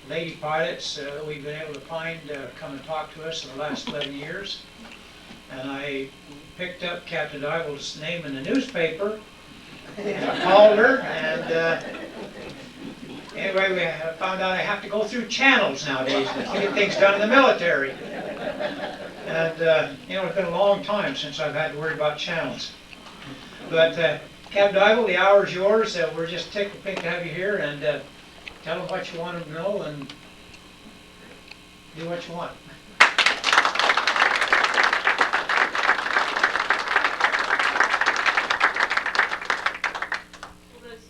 lady pilots that we've been able to find come and talk to us in the last 11 years. And I picked up Captain Deibel's name in the newspaper, and I called her, and anyway, we found out I have to go through channels nowadays to get things done in the military. And, you know, it's been a long time since I've had to worry about channels. But, Captain Deibel, the hour is yours. We're just tickled pink to have you here, and tell them what you want them to know and do what you want.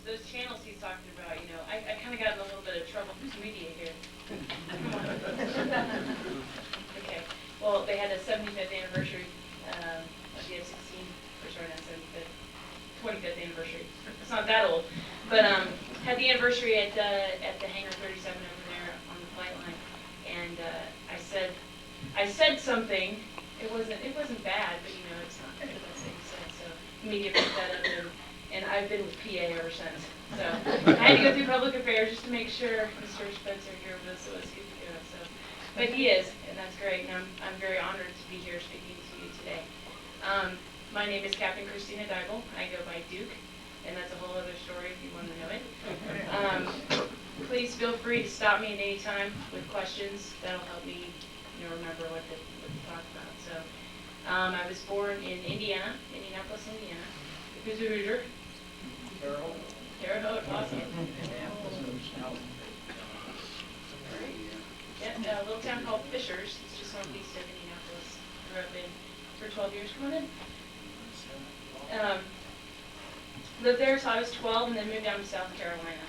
Those channels he's talking about, you know, I kind of got in a little bit of trouble. Who's media here? Okay. Well, they had a 75th anniversary of the F-16, or sorry, not 75th, 25th anniversary. It's not that old, but had the anniversary at the hangar 37 over there on the flight line, and I said something. It wasn't bad, but you know, it's not the best thing to say. So the media picked that up, and I've been with PA ever since. So I had to go through public affairs just to make sure Mr. Spencer here with us, so it's good to go. So, but he is, and that's great, and I'm very honored to be here speaking to you today. My name is Captain Christina Deibel. I go by Duke, and that's a whole other story if you want to know it. Please feel free to stop me at any time with questions. That'll help me, you know, remember what to talk about. So, I was born in Indianapolis, Indiana. Who's a Hoosier? Terre Haute, awesome. Yeah, a little town called Fishers. It's just northeast of Indianapolis. Grew up in for 12 years. Come on in. Lived there till I was 12, and then moved down to South Carolina.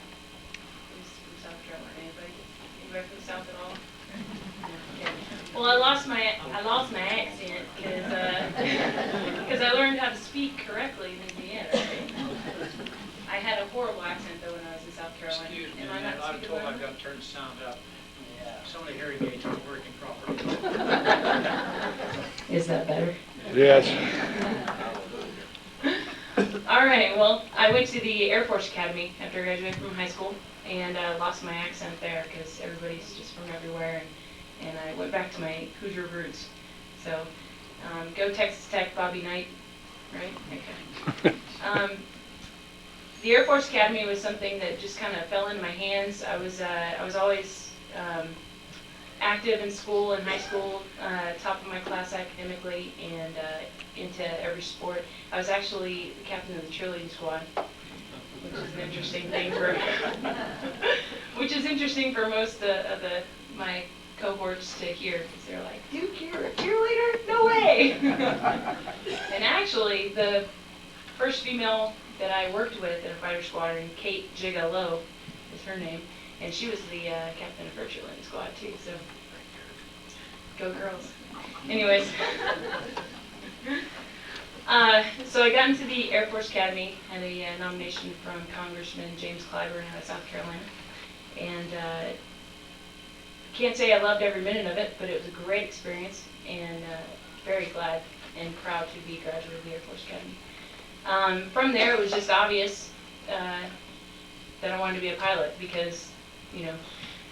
Who's from South Carolina? Anybody? Anybody from the South at all? Okay. Well, I lost my accent because I learned how to speak correctly in Indiana. Right? I had a horrible accent though when I was in South Carolina. Excuse me, Am I not I'm told well? I've got to turn the sound up. Some of the hearing aids aren't working properly. Is that better? Yes. All right, well, I went to the Air Force Academy after I graduated from high school, and lost my accent there because everybody's just from everywhere, and I went back to my Hoosier roots. So, go Texas Tech, Bobby Knight, right? Okay. The Air Force Academy was something that just kind of fell into my hands. I was always active in school, in high school, top of my class academically, and into every sport. I was actually the captain of the cheerleading squad, which is an interesting thing for most of my cohorts to hear, because they're like, Duke, you're a cheerleader? No way! And actually, the first female that I worked with in a fighter squadron, Kate Gigolo is her name, and she was the captain of her cheerleading squad too, so go girls. Anyways, so I got into the Air Force Academy, had a nomination from Congressman James Clyburn out of South Carolina, and can't say I loved every minute of it, but it was a great experience, and very glad and proud to be a graduate of the Air Force Academy. From there, it was just obvious that I wanted to be a pilot because, you know,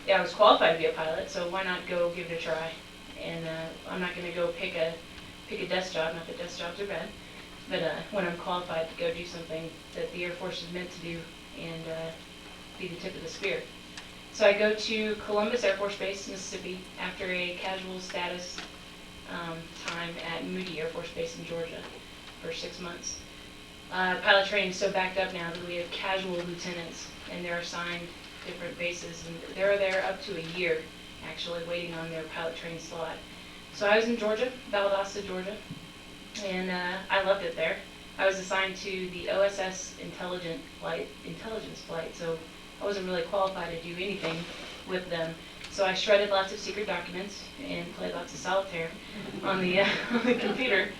yeah, I was qualified to be a pilot, so why not go give it a try? And I'm not going to go pick a desk job, not that desk jobs are bad, but when I'm qualified to go do something that the Air Force is meant to do and be the tip of the spear. So I go to Columbus Air Force Base, Mississippi, after a casual status time at Moody Air Force Base in Georgia for 6 months. Pilot training is so backed up now that we have casual lieutenants, and they're assigned different bases, and they're there up to a year, actually, waiting on their pilot training slot. So I was in Georgia, Valdosta, Georgia, and I loved it there. I was assigned to the OSS intelligence flight, so I wasn't really qualified to do anything with them. So I shredded lots of secret documents and played lots of solitaire on the on the computer.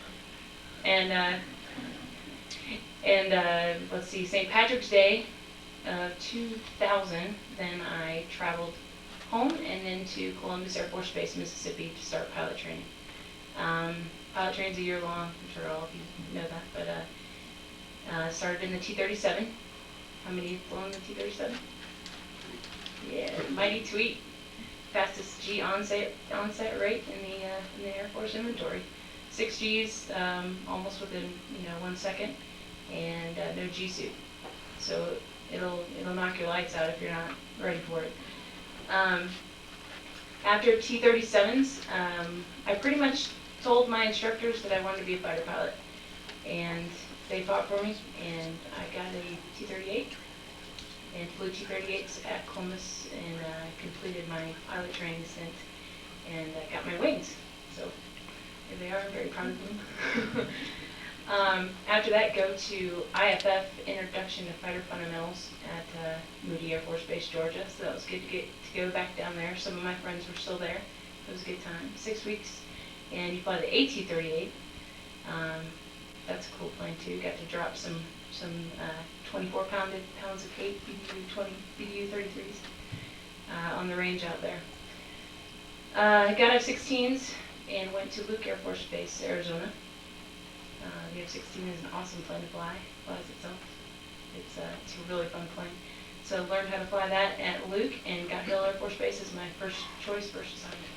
And let's see, St. Patrick's Day of 2000, then I traveled home and then to Columbus Air Force Base, Mississippi to start pilot training. Pilot training's a year long, I'm sure all of you know that, but started in the T-37. How many have flown the T-37? Yeah, mighty tweet. fastest G onset rate in the Air Force inventory. 6 Gs almost within 1 second, and no G suit. So it'll knock your lights out if you're not ready for it. After T-37s, I pretty much told my instructors that I wanted to be a fighter pilot, and they fought for me, and I got a T-38 and flew T-38s at Columbus, and completed my pilot training stint, and got my wings. So here they are. I'm very proud of them. After that, go to IFF, Introduction to Fighter Fundamentals at Moody Air Force Base, Georgia. So that was good to go back down there. Some of my friends were still there. It was a good time. 6 weeks, and you fly the AT-38. That's a cool plane too. Got to drop some 24 pounds of weight BDU-33s on the range out there. Got F-16s and went to Luke Air Force Base, Arizona. The F-16 is an awesome plane to fly. Flies itself. It's a really fun plane. So learned how to fly that at Luke, and got Hill Air Force Base as my first assignment.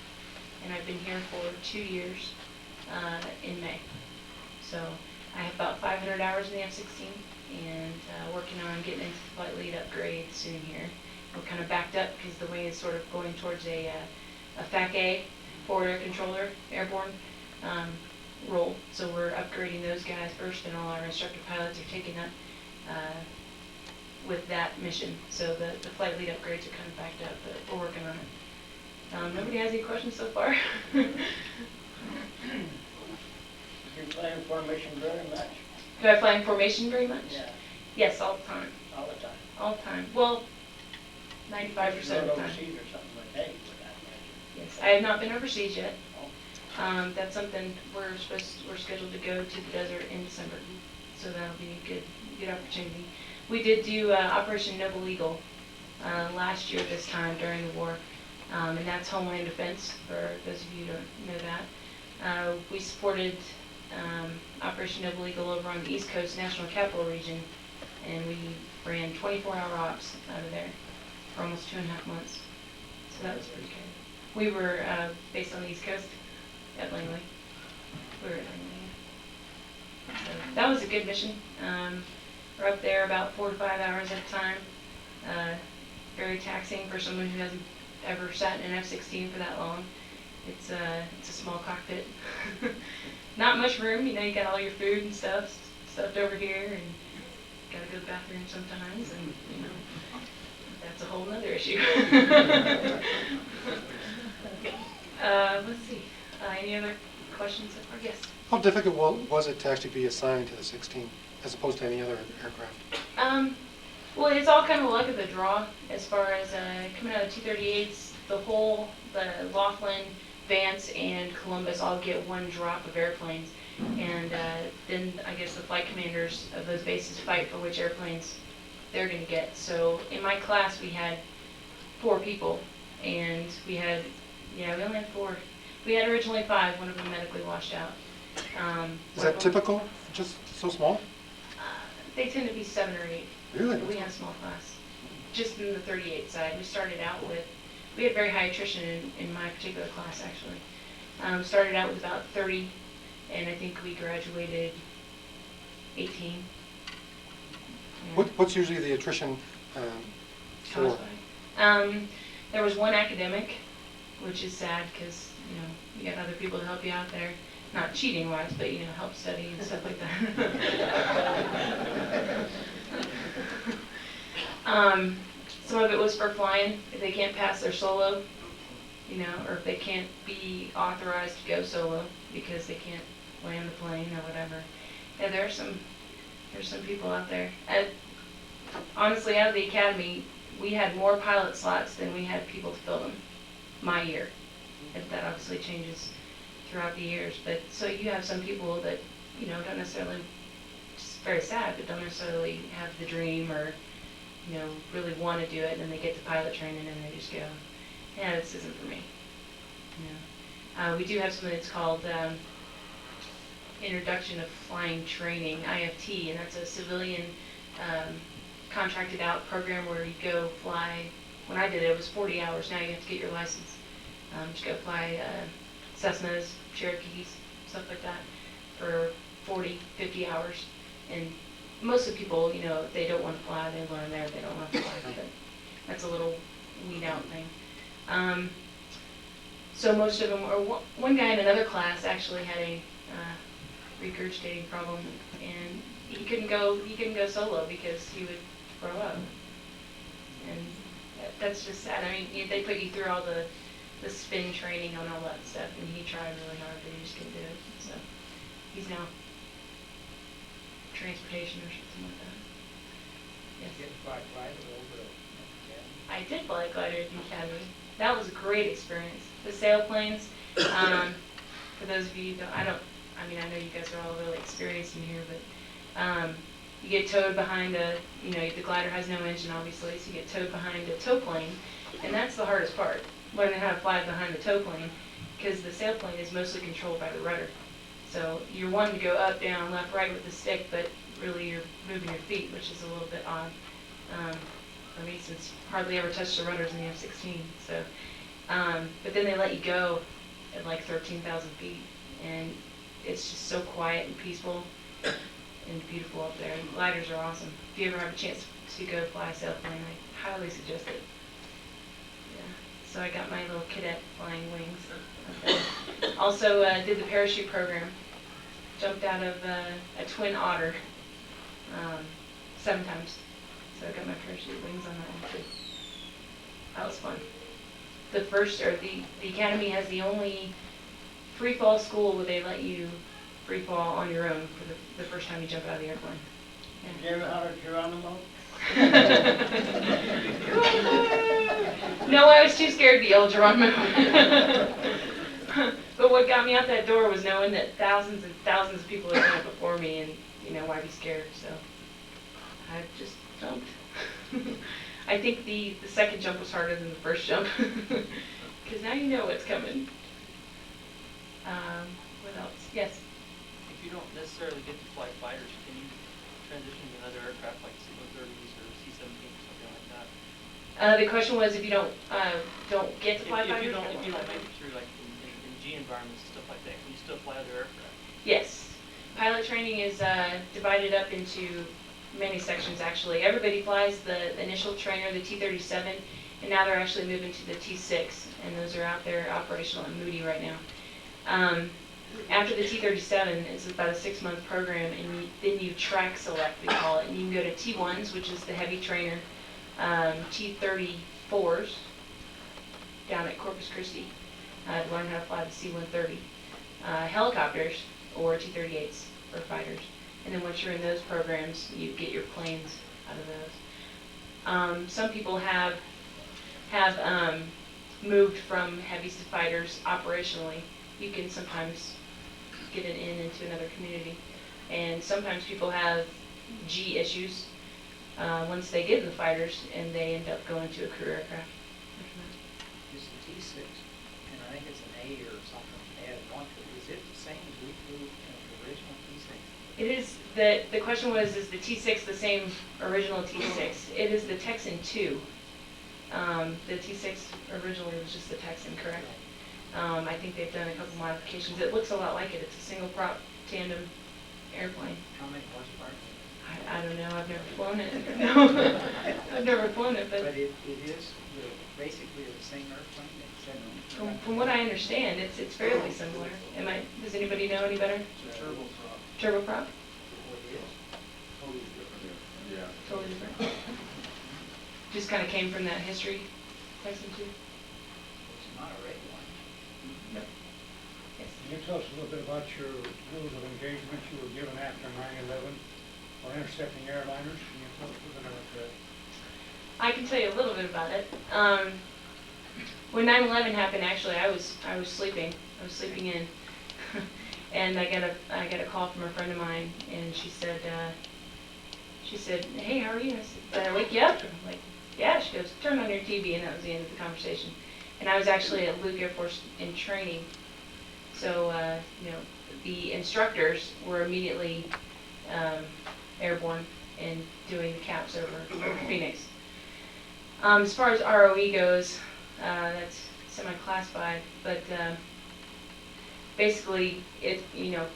And I've been here for 2 years in May. So I have about 500 hours in the F-16, and working on getting into the flight lead upgrade soon here. We're kind of backed up because the wing is sort of going towards a FAC-A, forward air controller, airborne role. So we're upgrading those guys first, and all our instructor pilots are taking up with that mission. So the flight lead upgrades are kind of backed up, but we're working on it. Nobody has any questions so far? You play in formation very much? Do I fly in formation very much? Yeah, Yes, all the time. all the time. All the time. Well, 95% of the If you go time. overseas or something like that, you would not imagine. Yes, I have not been overseas yet. That's something we're scheduled to go to the desert in December, so that'll be a good opportunity. We did do Operation Noble Eagle last year this time during the war, and that's Homeland Defense, for those of you who don't know that. We supported Operation Noble Eagle over on the East Coast National Capital Region, and we ran 24-hour ops out of there for almost 2.5 months. So that was pretty good. We were based on the East Coast at Langley. We were at Langley. So that was a good mission. We're up there about 4 to 5 hours at a time. Very taxing for someone who hasn't ever sat in an F-16 for that long. It's a small cockpit. Not much room, you got all your food and stuff stuffed over here, and gotta go to the bathroom sometimes, and that's a whole nother issue. Let's see. Any other questions so far? Yes. How difficult was it to actually be assigned to the 16 as opposed to any other aircraft? Well, it's all kind of luck of the draw as far as coming out of T-38s. The Laughlin, Vance, and Columbus all get one drop of airplanes, and then I guess the flight commanders of those bases fight for which airplanes they're going to get. So in my class we had 4 people, and we only had 4. We had originally 5. One of them medically washed out. Is that typical? Just so small? They tend to be 7 or 8. Really? We had a small class. Just in the 38 side, we had very high attrition in my particular class, actually. Started out with about 30, and I think we graduated 18. Yeah. What's usually the attrition for? There was one academic, which is sad because you got other people to help you out there, not cheating wise, but help study and stuff like that. Some of it was for flying. If they can't pass their solo, or if they can't be authorized to go solo because they can't land the plane or whatever. Yeah, there's some people out there. Honestly, out of the academy, we had more pilot slots than we had people to fill them. My year. That obviously changes throughout the years, but so you have some people that don't necessarily, just very sad, but don't necessarily have the dream or really want to do it, and then they get to pilot training and they just go, yeah, this isn't for me. We do have something that's called Introduction of Flying Training, IFT, and that's a civilian contracted out program where you go fly. When I did it, it was 40 hours. Now you have to get your license. Just go fly Cessnas, Cherokees, stuff like that for 40, 50 hours. And most of the people, you know, they don't want to fly, they learn there, they don't want to fly, but that's a little weed out thing. So most of them, or one guy in another class actually had a regurgitating problem, and he couldn't go solo because he would throw up. And that's just sad. I mean, they put you through all the spin training on all that stuff, and he tried really hard, but he just couldn't do it. So he's now transportation or something like that. Yes. Get fly glider over it. I did fly glider at the academy. That was a great experience. The sailplanes, for those of you who don't, I know you guys are all really experienced in here, but you get towed behind the glider has no engine obviously, so you get towed behind a tow plane, and that's the hardest part, learning how to fly behind the tow plane, because the sailplane is mostly controlled by the rudder. So you're wanting to go up, down, left, right with the stick, but really you're moving your feet, which is a little bit odd for me, since hardly ever touched the rudders in the F-16. So, but then they let you go at like 13,000 feet, and it's just so quiet and peaceful and beautiful up there. And gliders are awesome. If you ever have a chance to go fly a sailplane, I highly suggest it. Yeah. So I got my little cadet flying wings. Also did the parachute program. Jumped out of a twin otter 7 times. So I got my parachute wings on that one too. That was fun. The academy has the only free fall school where they let you free fall on your own for the first time you jump out of the airplane. Did you ever holler Geronimo? No, I was too scared to yell Geronimo. But what got me out that door was knowing that thousands and thousands of people had done it before me, and why be scared? So I just jumped. I think the second jump was harder than the first jump, because now you know what's coming. What else? Yes? If you don't necessarily get to fly fighters, can you transition to another aircraft like C-130s or C-17 or something like that? The question was if you don't get to fly fighters? If you don't make it through like in G environments and stuff like that, can you still fly other aircraft? Yes. Pilot training is divided up into many sections actually. Everybody flies the initial trainer, the T-37, and now they're actually moving to the T-6, and those are out there operational at Moody right now. After the T-37, it's about a 6-month program, and then you track select, we call it, and you can go to T-1s, which is the heavy trainer, T-34s down at Corpus Christi to learn how to fly the C-130, helicopters, or T-38s for fighters. And then once you're in those programs, you get your planes out of those. Some people have moved from heavies to fighters operationally. You can sometimes get it into another community. And sometimes people have G issues once they get in the fighters, and they end up going to a career aircraft. It's the T6, and I think it's an A or something added onto it. Is it the same as we flew in the original T6? It is, the question was, is the T6 the same original T6? It is the Texan 2. The T6 originally was just the Texan, correct? I think they've done a couple modifications. It looks a lot like it. It's a single prop tandem airplane. How many horsepower? I don't know. I've never flown it. No, I've never flown it, But it is basically the same airplane. from what I understand, it's fairly similar. Does anybody know any better? It's a turboprop. Turboprop? What it is? Totally different, yeah. Totally different. Just kind of came from that history lesson too. It's not a red one. No. Yes. Can you tell us a little bit about your rules of engagement you were given after 9/11 for intercepting airliners? Can you tell us a little bit about that? I can tell you a little bit about it. When 9/11 happened, actually, I was sleeping. I was sleeping in, and I got a call from a friend of mine, and she said, "Hey, how are you?" I said, "Did I wake you up?" And I'm like, "Yeah." She goes, "Turn on your TV," and that was the end of the conversation. And I was actually at Luke Air Force in training, so the instructors were immediately airborne and doing the caps over Phoenix. As far as ROE goes, that's semi-classified, but basically,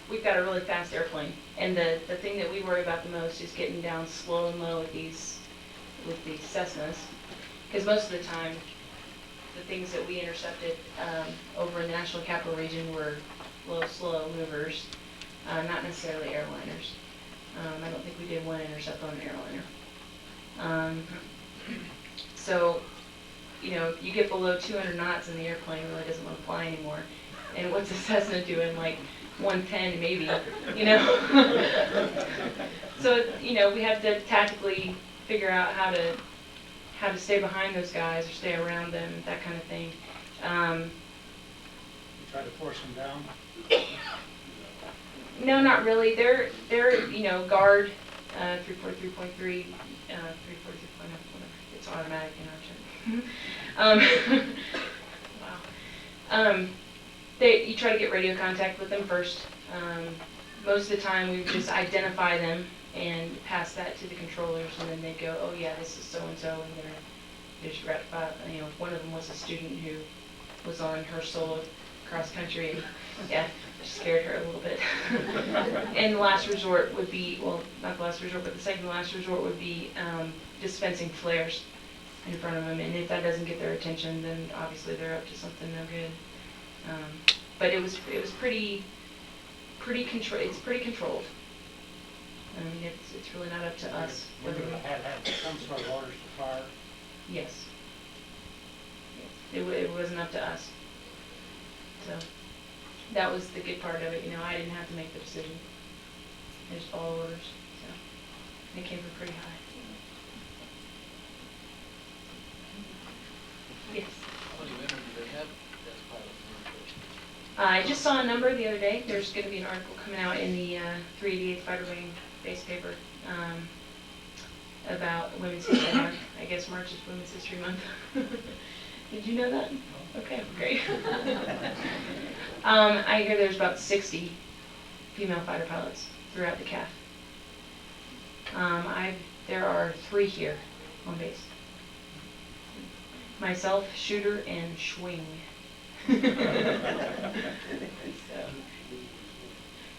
we've got a really fast airplane, and the thing that we worry about the most is getting down slow and low with these Cessnas, because most of the time, the things that we intercepted over in the National Capital Region were low, slow movers, not necessarily airliners. I don't think we did one intercept on an airliner. So, you get below 200 knots and the airplane really doesn't want to fly anymore. And what's a Cessna doing? Like 110 maybe, So, we have to tactically figure out how to stay behind those guys or stay around them, that kind of thing. You try to force them down? No, not really. They're guard 343.3, 343.0, whatever. It's automatic in our check. Wow. You try to get radio contact with them first. Most of the time, we just identify them and pass that to the controllers, and then they go, oh yeah, this is so and so, and they're just ratified. One of them was a student who was on her solo cross country, and yeah, scared her a little bit. And the last resort would be, well, not the last resort, but the second to last resort would be dispensing flares in front of them, and if that doesn't get their attention, then obviously they're up to something no good. But it was pretty controlled. It's pretty controlled. I mean, it's really not up to us. Whether we had some sort of orders to fire? Yes. It wasn't up to us. So that was the good part of it. I didn't have to make the decision. I just followed orders. So and it came from pretty high. Yes. How many women do they have as pilots in the I just saw a number the other day. There's going to be an article coming out in the 388 Fighter Wing base paper about Women's History Month. I guess March is Women's History Month. Did you know that? Okay, great. I hear there's about 60 female fighter pilots throughout the CAF. There are 3 here on base. Myself, Shooter, and Schwing. So,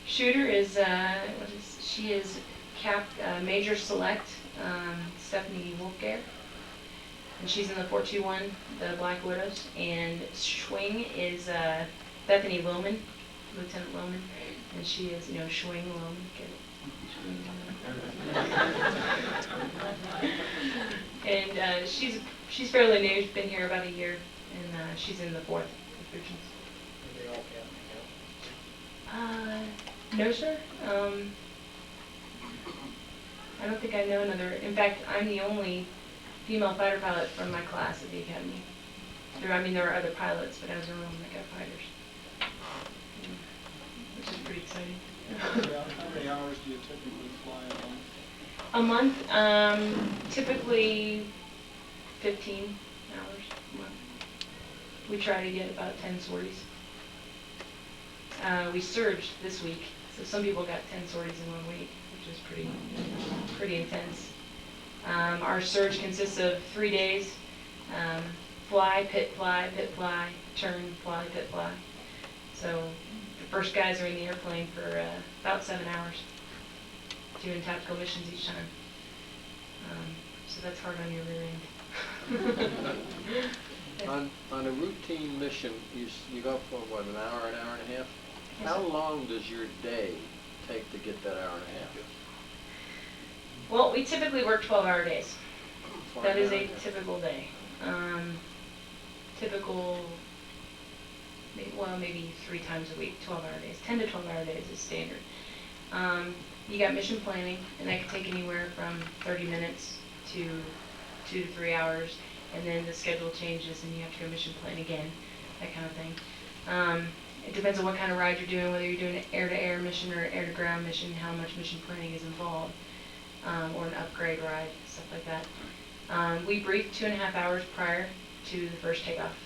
Shooter is, she is Major Select Stephanie Wolfgare, and she's in the 421, the Black Widows, and Schwing is Bethany Lohman, Lieutenant Lohman, and she is, Schwing Lohman, get it? Schwing Lohman. And she's fairly new, she's been here about a year, and she's in the 4th divisions. Are they all captain? No, sir. I don't think I know another. In fact, I'm the only female fighter pilot from my class at the academy. There are other pilots, but I was the only one that got fighters. Which is pretty exciting. How many hours do you typically fly a month? A month, typically 15 hours a month. We try to get about 10 sorties. We surged this week, so some people got 10 sorties in 1 week, which is pretty intense. Our surge consists of 3 days, fly, pit fly, turn, fly, pit fly. So the first guys are in the airplane for about 7 hours, doing tactical missions each time. So that's hard on your rear end. On a routine mission, you go for what, an hour and a half? Yes, How sir. long does your day take to get that hour and a half? Well, we typically work 12-hour days. That is a 12 hours. typical day. Maybe 3 times a week, 12-hour days. 10 to 12-hour days is standard. You got mission planning, and that can take anywhere from 30 minutes to 2 to 3 hours, and then the schedule changes and you have to go mission plan again, that kind of thing. It depends on what kind of ride you're doing, whether you're doing an air-to-air mission or an air-to-ground mission, how much mission planning is involved, or an upgrade ride, stuff like that. We brief 2.5 hours prior to the first takeoff.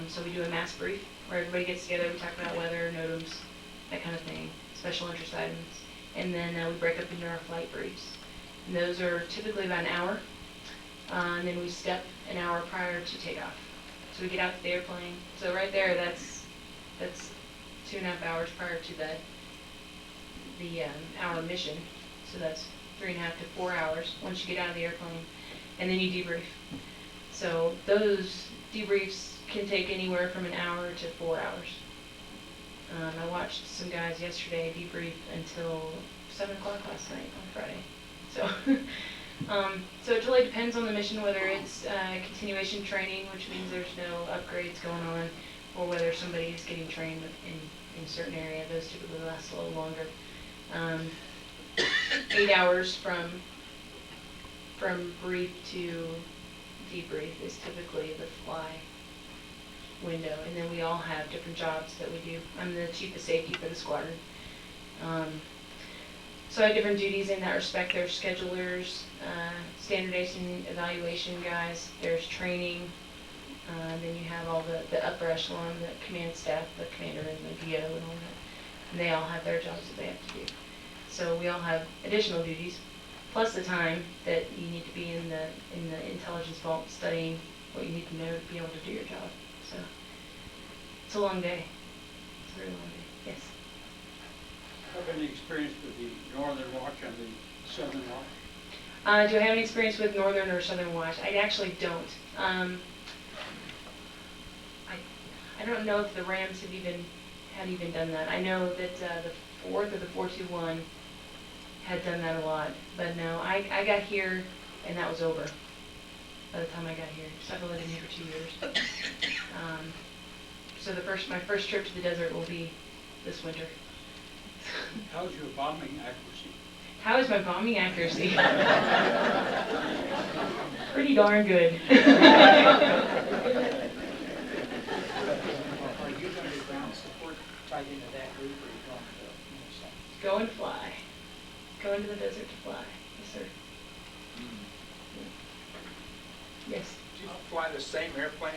So we do a mass brief where everybody gets together, we talk about weather, NOTAMs, that kind of thing, special interest items. And then we break up into our flight briefs. And those are typically about an hour. And then we step an hour prior to takeoff. So we get out to the airplane. So right there, that's 2.5 hours prior to the hour mission. So that's 3.5 to 4 hours once you get out of the airplane, and then you debrief. So those debriefs can take anywhere from an hour to 4 hours. I watched some guys yesterday debrief until 7 o'clock last night on Friday. So, so it really depends on the mission, whether it's continuation training, which means there's no upgrades going on, or whether somebody is getting trained in a certain area. Those typically last a little longer. 8 hours from brief to debrief is typically the fly window, and then we all have different jobs that we do. I'm the chief of safety for the squadron. So I have different duties in that respect. There's schedulers, standardization, evaluation guys, there's training, then you have all the upper echelon, the command staff, the commander and the DO and all that. And they all have their jobs that they have to do. So we all have additional duties, plus the time that you need to be in the intelligence vault studying what you need to know to be able to do your job. So it's a long day. It's a very long day. Yes. Have any experience with the Northern Watch and the Southern Watch? Do I have any experience with Northern or Southern Watch? I actually don't. I don't know if the Rams had even done that. I know that the 4th or the 421 had done that a lot, but no, I got here and that was over by the time I got here. So I've only been here for 2 years. So my first trip to the desert will be this winter. How's your bombing accuracy? How is my bombing accuracy? Pretty darn good. Are you going to ground support tied into that group, or are you going to something? Go and fly. Go into the desert to fly. Yes, sir. Yes. Do you fly the same airplane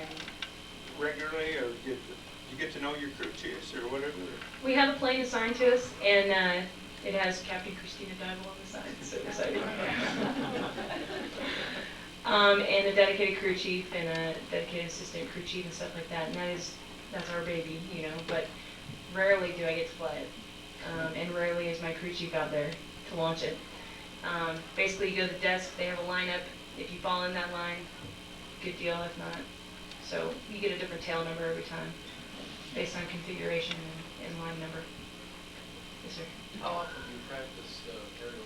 regularly, or do you get to know your crew chiefs or whatever? We have a plane assigned to us, and it has Captain Christina Deibel on the side. So excited. And a dedicated crew chief and a dedicated assistant crew chief and stuff like that. And that's our baby, you know. But rarely do I get to fly it, and rarely is my crew chief out there to launch it. Basically, you go to the desk. They have a lineup. If you fall in that line, good deal. If not, so you get a different tail number every time, based on configuration and line number. Yes, sir. How often do you practice aerial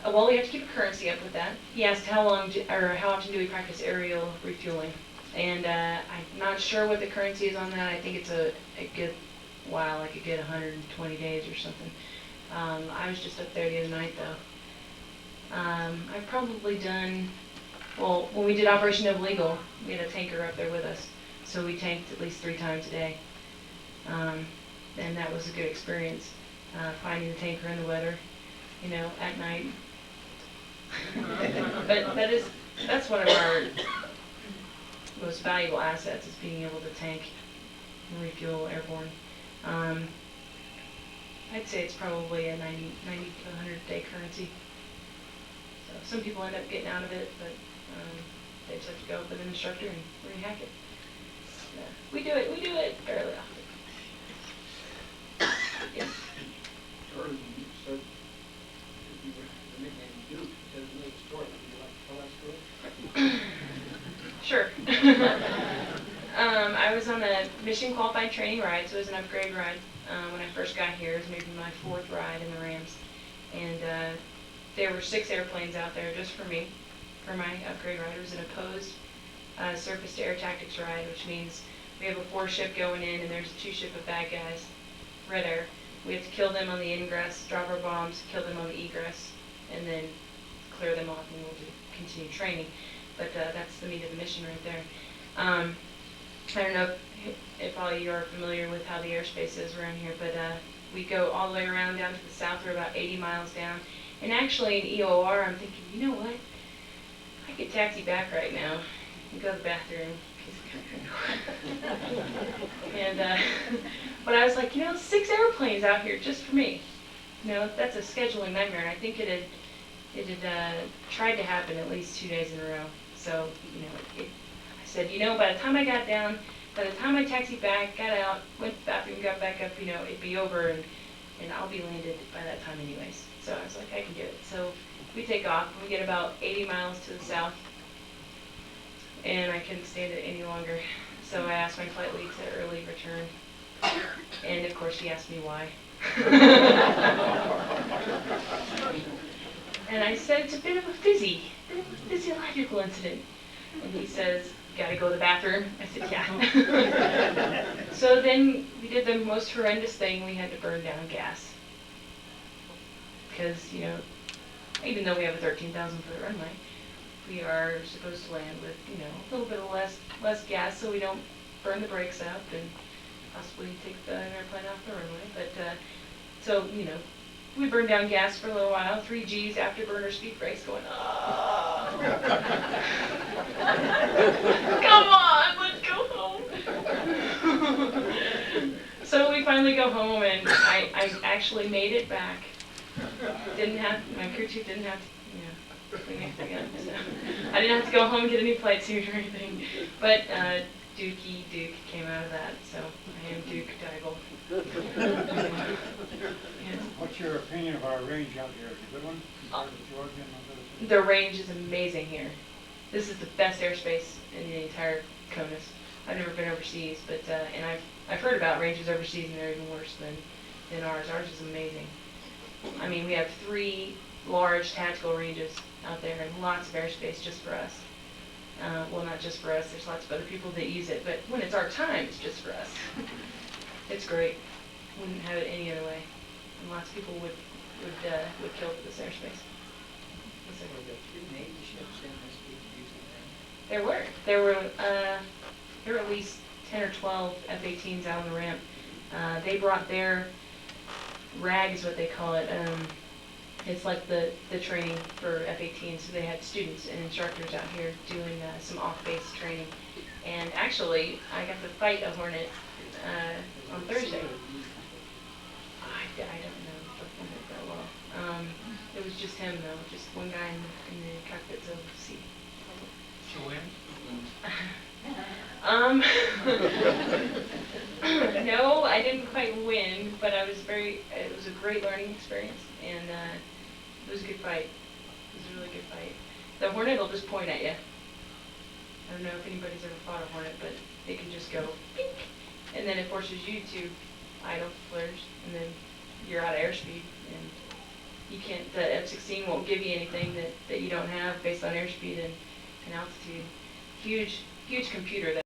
refueling? Well, we have to keep a currency up with that. He asked how often do we practice aerial refueling, and I'm not sure what the currency is on that. I think it's a good while, like a good 120 days or something. I was just up there the other night though. I've probably done, well, when we did Operation No Legal, we had a tanker up there with us, so we tanked at least 3 times a day, and that was a good experience. Finding the tanker in the weather, you know, at night. But that's one of our most valuable assets, is being able to tank and refuel airborne. I'd say it's probably a 90 to 100 day currency. So some people end up getting out of it, but they just have to go up with an instructor and rehack it. Yeah. We do it fairly often. Yes. Early, you said you were the nickname Duke. Tell me the story. Would you like to tell that story? Sure. I was on a mission qualified training ride, so it was an upgrade ride. When I first got here, it was maybe my 4th ride in the Rams. And there were 6 airplanes out there just for me, for my upgrade ride. It was an opposed surface to air tactics ride, which means we have a 4-ship going in and there's a 2-ship of bad guys, red air. We have to kill them on the ingress, drop our bombs, kill them on the egress, and then clear them off, and we'll continue training. But that's the meat of the mission right there. I don't know if all of you are familiar with how the airspace is around here, but we go all the way around down to the south. We're about 80 miles down. And actually in EOR, I'm thinking, you know what? I could taxi back right now and go to the bathroom. And but I was like, you know, 6 airplanes out here just for me. You know, that's a scheduling nightmare. And I think it had tried to happen at least 2 days in a row. So, you know, I said, by the time I got down, by the time I taxied back, got out, went to the bathroom, got back up, it'd be over and I'll be landed by that time anyways. So I was like, I can do it. So we take off. We get about 80 miles to the south, and I couldn't stand it any longer. So I asked my flight lead to early return, and of course she asked me why. And I said, it's a bit of a physiological incident. And he says, gotta go to the bathroom? I said, yeah. So then we did the most horrendous thing. We had to burn down gas. Because, even though we have a 13,000-foot runway, we are supposed to land with, a little bit of less gas so we don't burn the brakes up and possibly take the airplane off the runway. But, we burned down gas for a little while, 3 Gs, afterburner speed brakes going, oh. Come on, let's go home. So we finally go home, and I actually made it back. My crew chief didn't have to, clean anything up. So I didn't have to go home and get a new flight suit or anything. But Duke came out of that, so I am Duke Deibel. Yes. What's your opinion of our range out here? Is it a good one compared to Georgia and those other cities? The range is amazing here. This is the best airspace in the entire CONUS. I've never been overseas, but and I've heard about ranges overseas, and they're even worse than ours. Ours is amazing. I mean, we have 3 large tactical ranges out there and lots of airspace just for us. Well, not just for us. There's lots of other people that use it, but when it's our time, it's just for us. It's great. Wouldn't have it any other way. And lots of people would kill for this airspace. Were there 3 Navy ships in this week using that? There were at least 10 or 12 F-18s out on the ramp. They brought their RAG is what they call it. It's like the training for F-18, so they had students and instructors out here doing some off-base training. And actually, I got to fight a Hornet on Thursday. I don't know the Hornet that well. It was just him, though, just one guy in the cockpit to see. Did you win? No, I didn't quite win, but it was a great learning experience, and it was a good fight. It was a really good fight. The Hornet will just point at you. I don't know if anybody's ever fought a Hornet, but it can just go pink, and then it forces you to idle flares, and then you're out of airspeed, and you can't, the F-16 won't give you anything that you don't have based on airspeed and altitude. Huge computer that